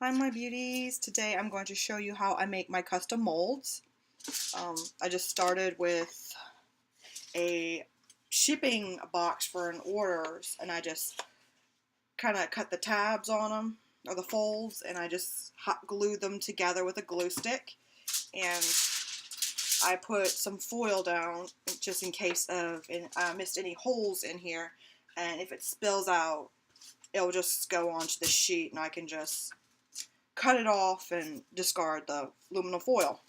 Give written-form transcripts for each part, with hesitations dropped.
Hi my beauties, today I'm going to show you how I make my custom molds. I just started with a shipping box for an orders, and I just kind of cut the tabs on them, or the folds, and I just hot glued them together with a glue stick, and I put some foil down just in case I missed any holes in here, and if it spills out it'll just go onto the sheet and I can just cut it off and discard the aluminum foil.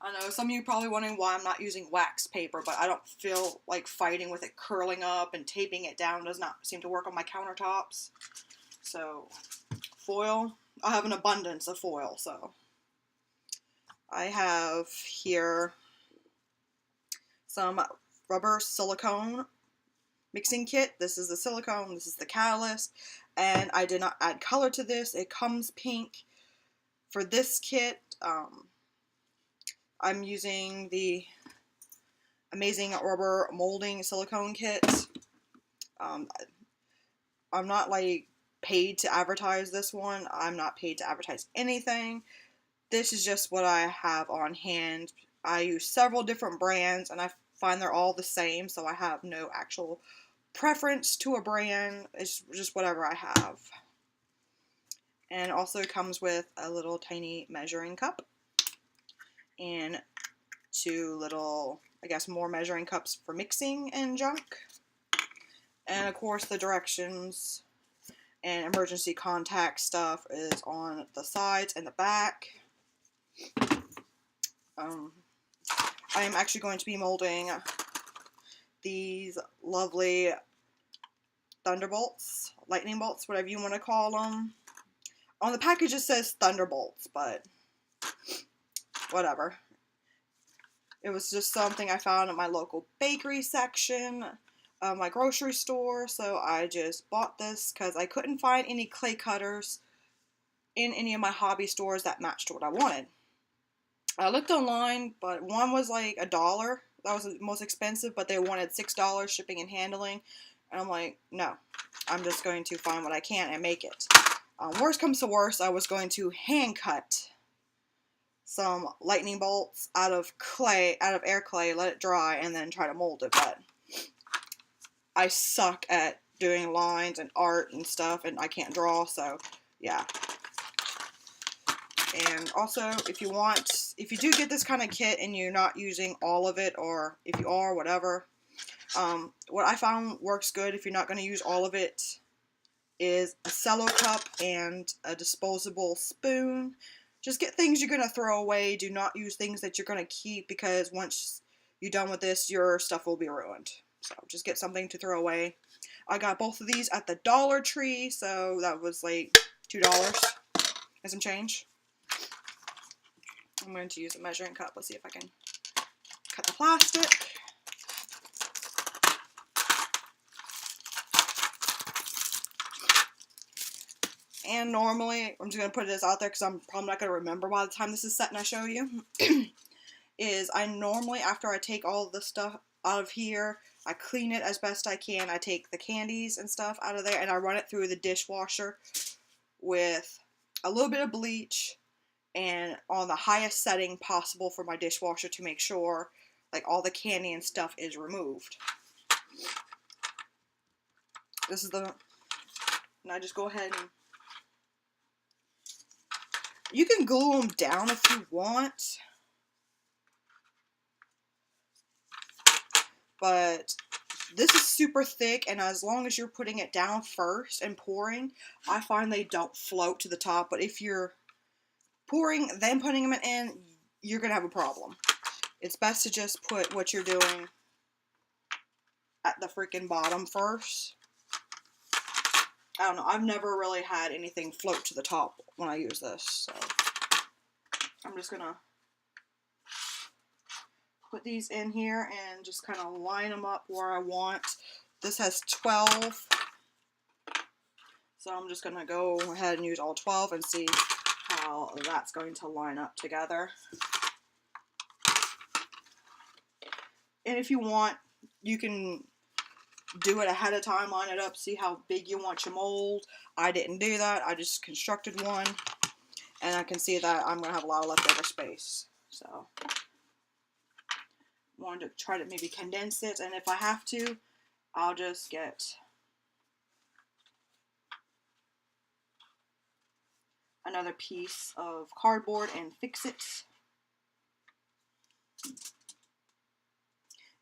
I know some of you are probably wondering why I'm not using wax paper, but I don't feel like fighting with it curling up, and taping it down does not seem to work on my countertops. So foil, I have an abundance of foil. So I have here some rubber silicone mixing kit. This is the silicone, this is the catalyst, and I did not add color to this. It comes pink. For this kit, I'm using the Amazing Rubber Molding Silicone Kit. I'm not like paid to advertise this one. I'm not paid to advertise anything. This is just what I have on hand. I use several different brands and I find they're all the same, so I have no actual preference to a brand. It's just whatever I have. And it also comes with a little tiny measuring cup and two little, I guess, more measuring cups for mixing and junk. And of course the directions and emergency contact stuff is on the sides and the back. I am actually going to be molding these lovely thunderbolts, lightning bolts, whatever you want to call them. On the package it says thunderbolts, but whatever. It was just something I found at my local bakery section of my grocery store, so I just bought this because I couldn't find any clay cutters in any of my hobby stores that matched what I wanted. I looked online, but one was like $1. That was the most expensive, but they wanted $6 shipping and handling. And I'm like, no, I'm just going to find what I can and make it. Worst comes to worst, I was going to hand cut some lightning bolts out of air clay, let it dry, and then try to mold it. But I suck at doing lines and art and stuff, and I can't draw, so yeah. And also, if you do get this kind of kit and you're not using all of it, or if you are, whatever, what I found works good if you're not going to use all of it is a cello cup and a disposable spoon. Just get things you're going to throw away. Do not use things that you're going to keep, because once you're done with this, your stuff will be ruined. So just get something to throw away. I got both of these at the Dollar Tree, so that was like $2 and some change. I'm going to use a measuring cup. Let's see if I can cut the plastic. And normally, I'm just going to put this out there because I'm probably not going to remember by the time this is set and I show you, is I normally, after I take all of the stuff out of here, I clean it as best I can. I take the candies and stuff out of there and I run it through the dishwasher with a little bit of bleach and on the highest setting possible for my dishwasher to make sure like all the candy and stuff is removed. This is the, and I just go ahead and you can glue them down if you want, but this is super thick, and as long as you're putting it down first and pouring, I find they don't float to the top. But if you're pouring, then putting them in, you're going to have a problem. It's best to just put what you're doing at the freaking bottom first. I don't know, I've never really had anything float to the top when I use this, so I'm just going to put these in here and just kind of line them up where I want. This has 12, so I'm just going to go ahead and use all 12 and see how that's going to line up together. And if you want, you can do it ahead of time, line it up, see how big you want your mold. I didn't do that. I just constructed one, and I can see that I'm going to have a lot of leftover space. So wanted to try to maybe condense it, and if I have to, I'll just get another piece of cardboard and fix it.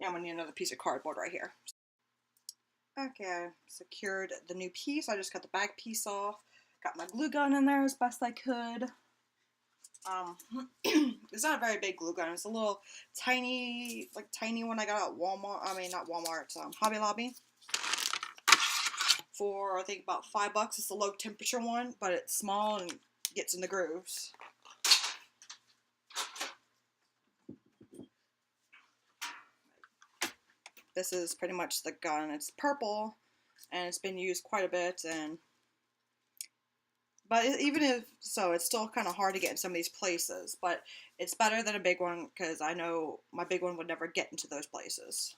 Yeah, I'm going to need another piece of cardboard right here. Okay, I secured the new piece. I just got the back piece off. Got my glue gun in there as best I could. It's not a very big glue gun. It's a little tiny, tiny one I got at Walmart. I mean, not Walmart, Hobby Lobby. For, I think, about $5. It's a low temperature one, but it's small and gets in the grooves. This is pretty much the gun. It's purple, and it's been used quite a bit, but even if so, it's still kind of hard to get in some of these places, but it's better than a big one, because I know my big one would never get into those places.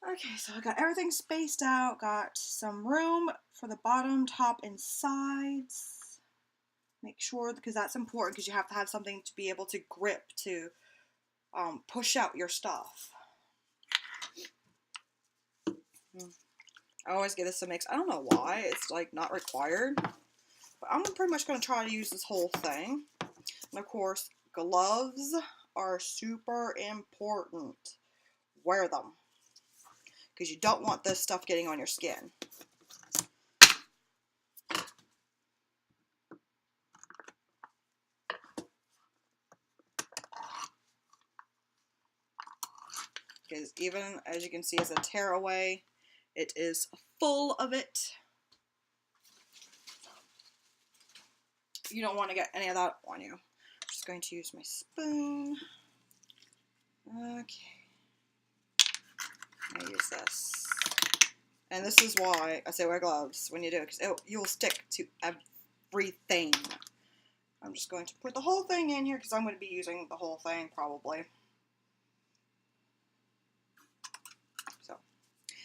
Okay, so I got everything spaced out, got some room for the bottom, top, and sides. Make sure, because that's important, because you have to have something to be able to grip to push out your stuff. I always get this to mix. I don't know why. It's like not required. But I'm pretty much going to try to use this whole thing. And of course, gloves are super important. Wear them, because you don't want this stuff getting on your skin. Because even, as you can see, as a tearaway, it is full of it. You don't want to get any of that on you. I'm just going to use my spoon. Okay. I use this. And this is why I say wear gloves when you do it, because you'll stick to everything. I'm just going to put the whole thing in here, because I'm going to be using the whole thing probably. So,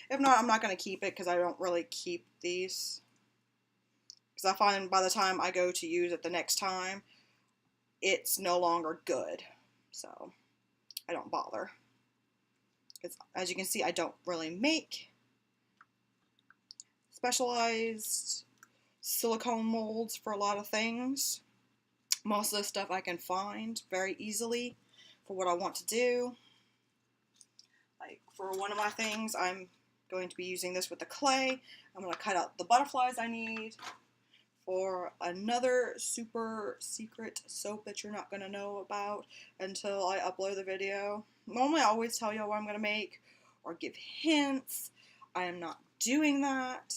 if not, I'm not going to keep it, because I don't really keep these. Because I find by the time I go to use it the next time, it's no longer good. So, I don't bother. Because as you can see, I don't really make specialized silicone molds for a lot of things. Most of the stuff I can find very easily for what I want to do. Like for one of my things, I'm going to be using this with the clay. I'm going to cut out the butterflies I need. For another super secret soap that you're not going to know about until I upload the video. Normally I always tell you what I'm going to make or give hints. I am not doing that.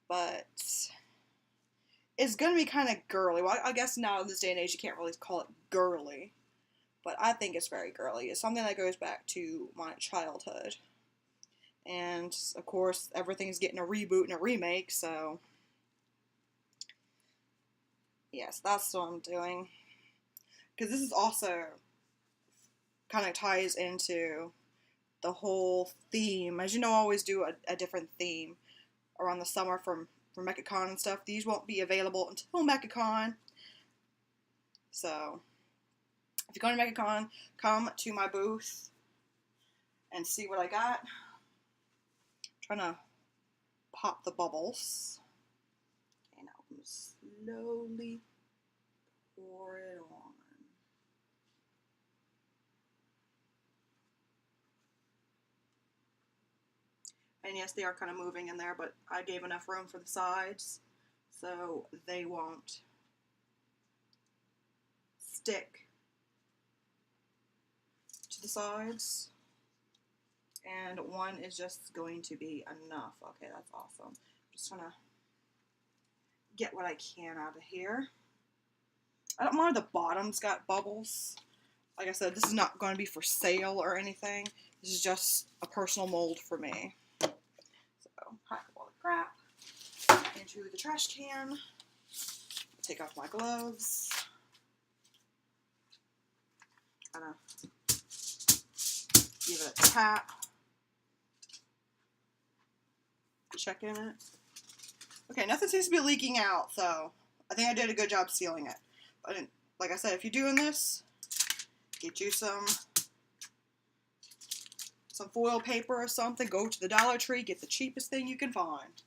But it's going to be kind of girly. Well, I guess now in this day and age you can't really call it girly. But I think it's very girly. It's something that goes back to my childhood. And, of course, everything's getting a reboot and a remake, so yes, that's what I'm doing. Because this is also kind of ties into the whole theme. As you know, I always do a different theme around the summer for MechaCon and stuff. These won't be available until MechaCon. So, if you're going to MechaCon, come to my booth and see what I got. I'm trying to pop the bubbles. Okay, now I'm slowly pour it on. And yes, they are kind of moving in there, but I gave enough room for the sides so they won't stick to the sides. And one is just going to be enough. Okay, that's awesome. Just gonna get what I can out of here. I don't mind the bottom's got bubbles. Like I said, this is not going to be for sale or anything. This is just a personal mold for me. So, pack up all the crap into the trash can. Take off my gloves. kind of give it a tap. Check in it. Okay, nothing seems to be leaking out, so I think I did a good job sealing it. But like I said, if you're doing this, get you some foil paper or something. Go to the Dollar Tree, get the cheapest thing you can find.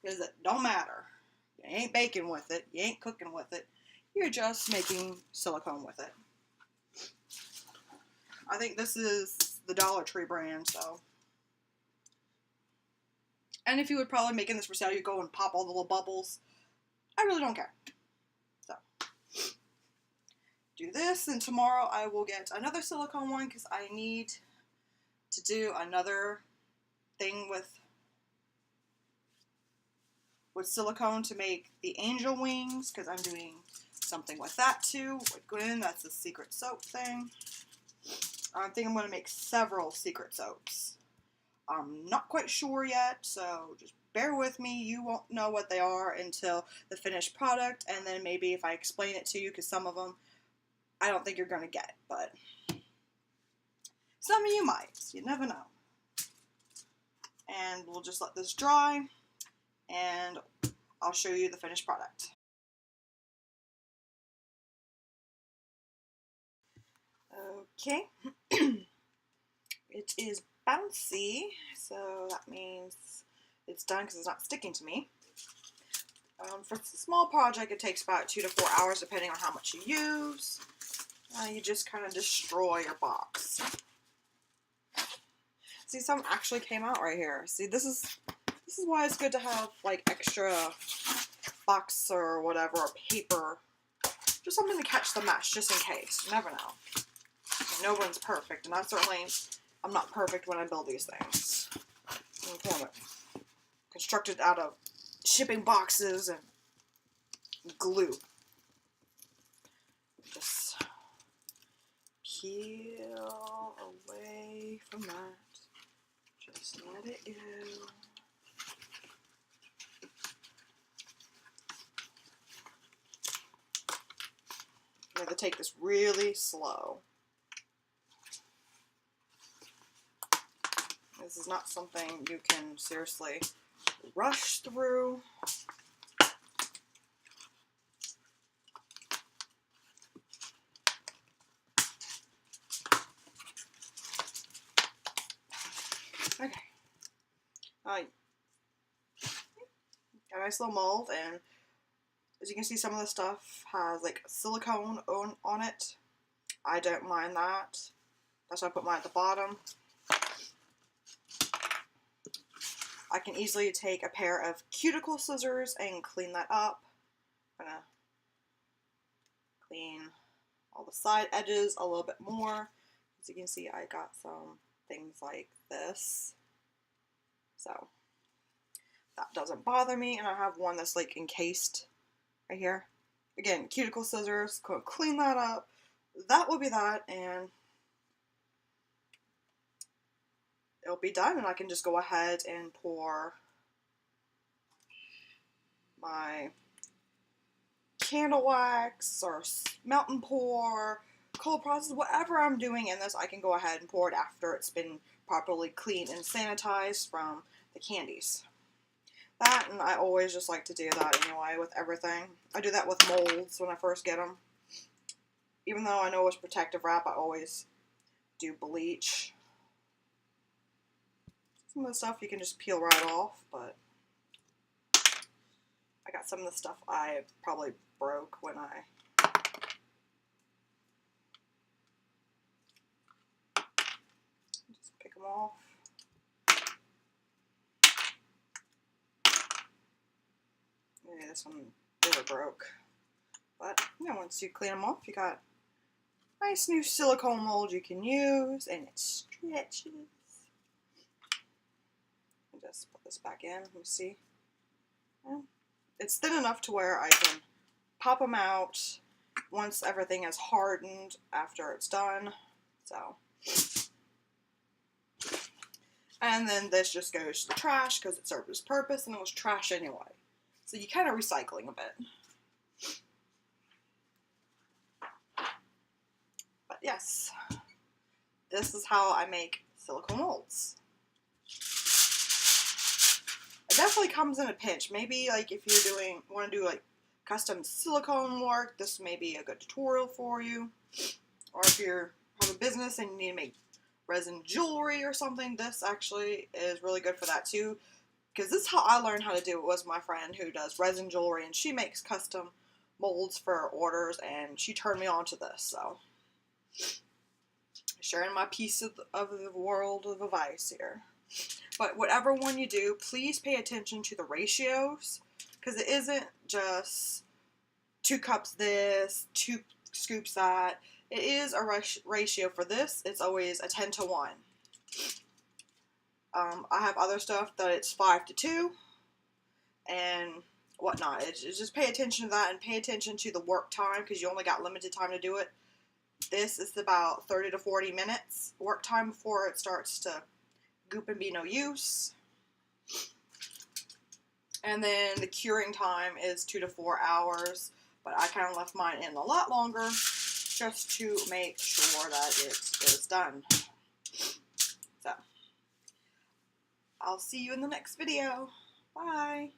Because it don't matter. You ain't baking with it. You ain't cooking with it. You're just making silicone with it. I think this is the Dollar Tree brand, so. And if you were probably making this for sale, you go and pop all the little bubbles. I really don't care. So, do this, and tomorrow I will get another silicone one because I need to do another thing with silicone to make the angel wings, because I'm doing something with that too. With Gwen, that's a secret soap thing. I think I'm going to make several secret soaps. I'm not quite sure yet, so just bear with me. You won't know what they are until the finished product, and then maybe if I explain it to you, because some of them I don't think you're going to get, but some of you might. You never know. And we'll just let this dry, and I'll show you the finished product. Okay. It is bouncy, so that means it's done because it's not sticking to me. For a small project, it takes about 2 to 4 hours depending on how much you use. You just kind of destroy your box. See, some actually came out right here. See, this is why it's good to have like extra box or whatever, or paper, just something to catch the mesh, just in case. You never know. No one's perfect, and I'm not perfect when I build these things. I'm kind of constructed out of shipping boxes and glue. Just peel away from that. Just let it go. I have to take this really slow. This is not something you can seriously rush through. Okay. Got a nice little mold, and as you can see, some of the stuff has like silicone on it. I don't mind that. That's why I put mine at the bottom. I can easily take a pair of cuticle scissors and clean that up. I'm gonna clean all the side edges a little bit more. As you can see, I got some things like this. So that doesn't bother me, and I have one that's like encased right here. Again, cuticle scissors, clean that up. That will be that, and it'll be done, and I can just go ahead and pour my candle wax or melt and pour, cold process, whatever I'm doing in this, I can go ahead and pour it after it's been properly cleaned and sanitized from the candies. That, and I always just like to do that anyway with everything. I do that with molds when I first get them. Even though I know it's protective wrap, I always do bleach. Some of the stuff you can just peel right off, but I got some of the stuff I probably broke when I just pick them off. Maybe this one really broke. But yeah, once you clean them off, you got a nice new silicone mold you can use, and it stretches. Just put this back in. Let me see. Yeah. It's thin enough to where I can pop them out once everything is hardened after it's done. So, and then this just goes to the trash because it served its purpose and it was trash anyway. So you're kind of recycling a bit. But yes, this is how I make silicone molds. It definitely comes in a pinch. Maybe like if you're want to do like custom silicone work, this may be a good tutorial for you. Or if you have a business and you need to make resin jewelry or something, this actually is really good for that too. Because this is how I learned how to do it, was my friend who does resin jewelry, and she makes custom molds for orders, and she turned me on to this. So sharing my piece of the world of advice here. But whatever one you do, please pay attention to the ratios, because it isn't just 2 cups this, 2 scoops that. It is a ratio for this. It's always a 10 to 1. I have other stuff that it's 5 to 2 and whatnot. It's just pay attention to that, and pay attention to the work time, because you only got limited time to do it. This is about 30 to 40 minutes work time before it starts to goop and be no use. And then the curing time is 2 to 4 hours, but I kind of left mine in a lot longer just to make sure that it is done. So, I'll see you in the next video. Bye.